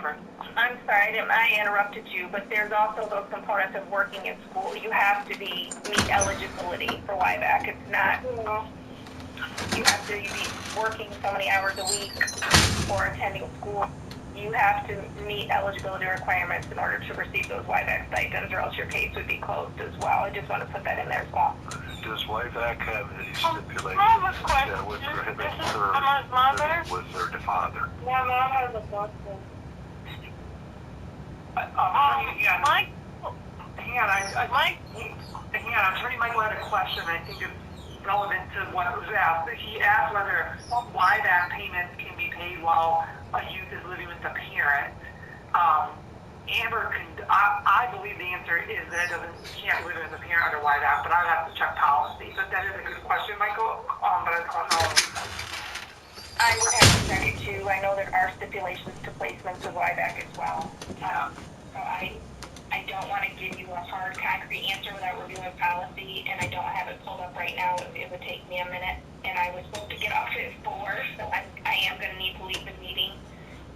Amber. I'm sorry, I interrupted you, but there's also those components of working in school. You have to meet eligibility for YBAC. It's not, you have to be working so many hours a week or attending school. You have to meet eligibility requirements in order to receive those YBAC stipends, or else your case would be closed as well. I just want to put that in there as well. Does YVAC have any stipulations I have a question. that would prohibit This is her Emma's mother? living with her father? Yeah, Mom has a question. Yeah. Mike? Hang on, Mike? hang on, Attorney Michael had a question, I think it's relevant to what was asked. He asked whether YVAC payments can be paid while a youth is living with the parent. Amber I believe the answer is that can't live with a parent under YVAC, but I would have to check policy. But that is a good question, Michael, but I don't know. I would have to check it too. I know there are stipulations to placements with YBAC as well. So I don't want to give you a hard, concrete answer without reviewing policy, and I don't have it pulled up right now. It would take me a minute, and I was supposed to get off at 4, so I am going to need to leave the meeting.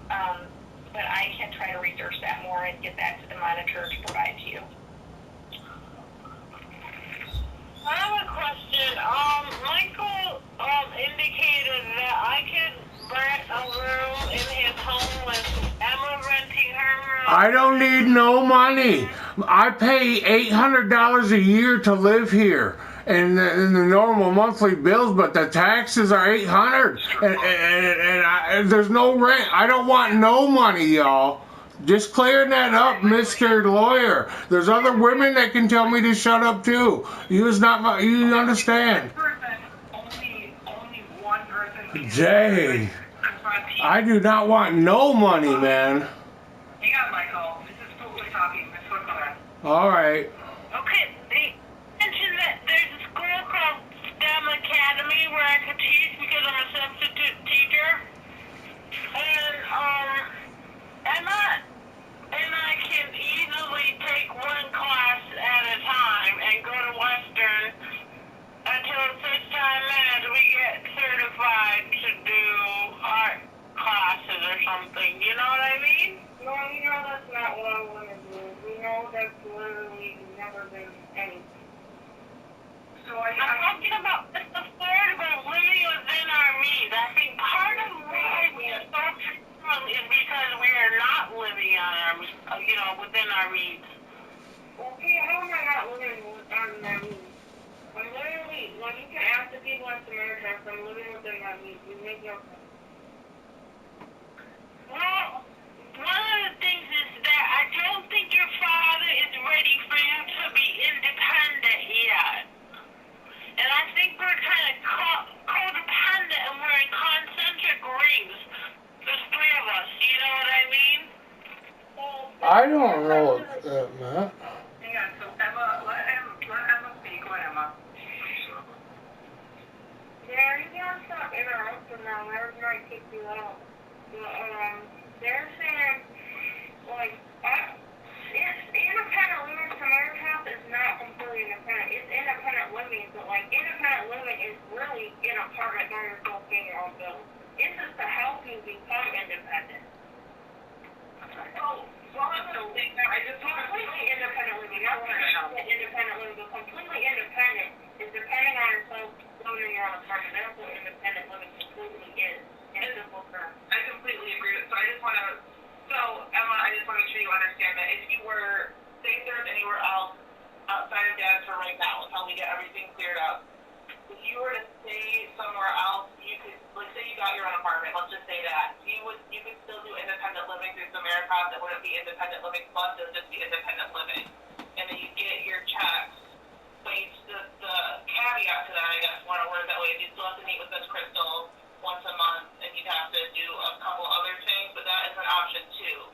But I can try to research that more and get that to the monitor to provide to you. I have a question. Michael indicated that I could rent a room in his home with Emma renting her room. I don't need no money. I pay $800 a year to live here. And the normal monthly bills, but the taxes are $800, and there's no rent. I don't want no money, y'all. Just clearing that up, Mr. Lawyer. There's other women that can tell me to shut up too. You understand? Only one person. Jay, I do not want no money, man. Hang on, Michael. This is Footwood talking. This is Footwood. All right. Okay, they mentioned that there's a school called STEM Academy where I could teach because I'm a substitute teacher. And Emma and I can easily take one class at a time and go to Western until such time as we get certified to do art classes or something. You know what I mean? No, you know that's not what I want to do. We know that's literally never been anything. So I'm talking about it's affordable living within our means. I think part of why we are so strong is because we are not living on our, within our means. Okay, how am I not living on my means? I'm literally, you can ask the people in Samaritan if I'm living within my means. We make no sense. Well, one of the things is that I don't think your father is ready for you to be independent yet. And I think we're kind of codependent and we're in concentric rings. There's 3 of us, you know what I mean? I don't know what that meant. hang on, so Emma, let Emma speak. Go ahead, Emma. Yeah, you gotta stop interrupting them. They're trying to kick you out. But, they're saying, it's independent living. Samaritan is not completely independent. It's independent living, but, independent living is really in an apartment by yourself paying your own bills. It's just to help you become independent. I just Completely independent living, not independent living, but completely independent is depending on yourself living in your own apartment. That's what independent living completely is, in simple terms. I completely agree with. So I just want to. So Emma, I just want to make sure you understand that if you were, say, if there's anywhere else outside of Dad's for right now, until we get everything cleared up, if you were to stay somewhere else, you could, say you got your own apartment. Let's just say that you could still do independent living through Samaritan. That wouldn't be independent living plus. It would just be independent living, and then you get your checks. But the caveat to that, I guess, want to word that way, is you still have to meet with Miss Crystal once a month, and you'd have to do a couple other things, but that is an option too.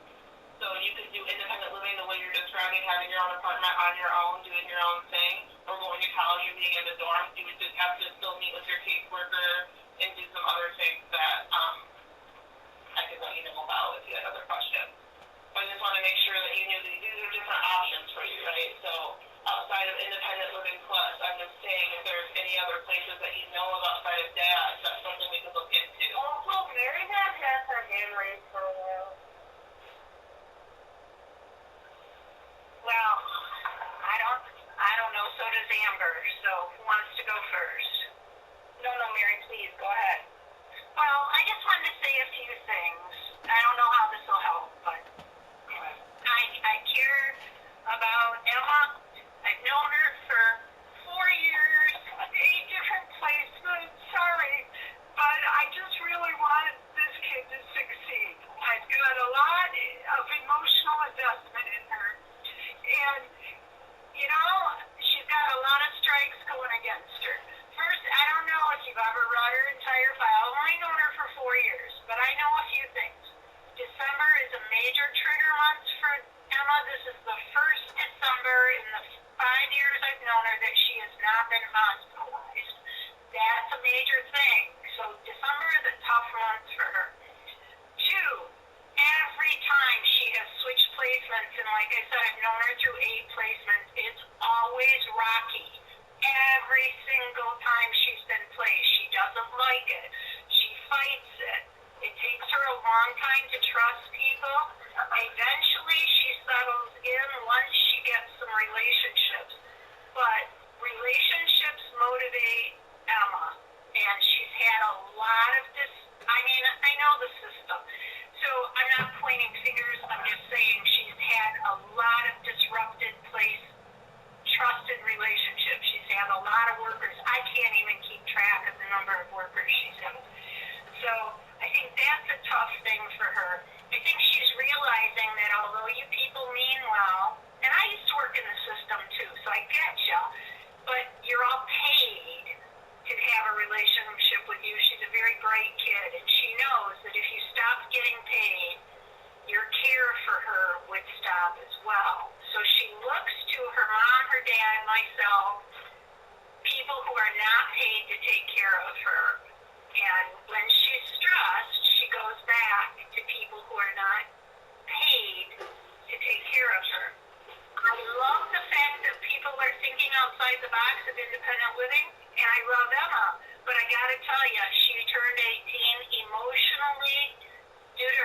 So you could do independent living the way you're describing, having your own apartment on your own, doing your own thing, or going to college and being in the dorms. You would just have to still meet with your caseworker and do some other things that I could let you know about if you had other questions. But I just want to make sure that you knew that these are different options for you, right? So outside of independent living plus, I'm just saying if there's any other places that you know of outside of Dad, that's something we could look into. Also, Mary has had her hand raised for a while. major trigger months for Emma. This is the first December in the 5 years I've known her that she has not been hospitalized. That's a major thing. So December is a tough month for her. 2, every time she has switched placements, and like I said, I've known her through 8 placements, it's always rocky. Every single time she's been placed, she doesn't like it. She fights it. It takes her a long time to trust people. Eventually, she settles in once she gets some relationships. But relationships motivate Emma, and she's had a lot of this. I mean, I know the system, so I'm not pointing fingers. I'm just saying she's had a lot of disrupted trusted relationships. She's had a lot of workers. I can't even keep track of the number of workers she's had. So I think that's a tough thing for her. I think she's realizing that although you people mean well, and I used to work in the system too, so I get you, but you're all paid to have a relationship with you. She's a very bright kid, and she knows that if you stop getting paid, your care for her would stop as well. So she looks to her mom, her dad, myself, people who are not paid to take care of her. And when she's stressed, she goes back to people who are not paid to take care of her. I love the fact that people are thinking outside the box of independent living, and I love Emma. But I gotta tell you, she turned 18 emotionally. Due to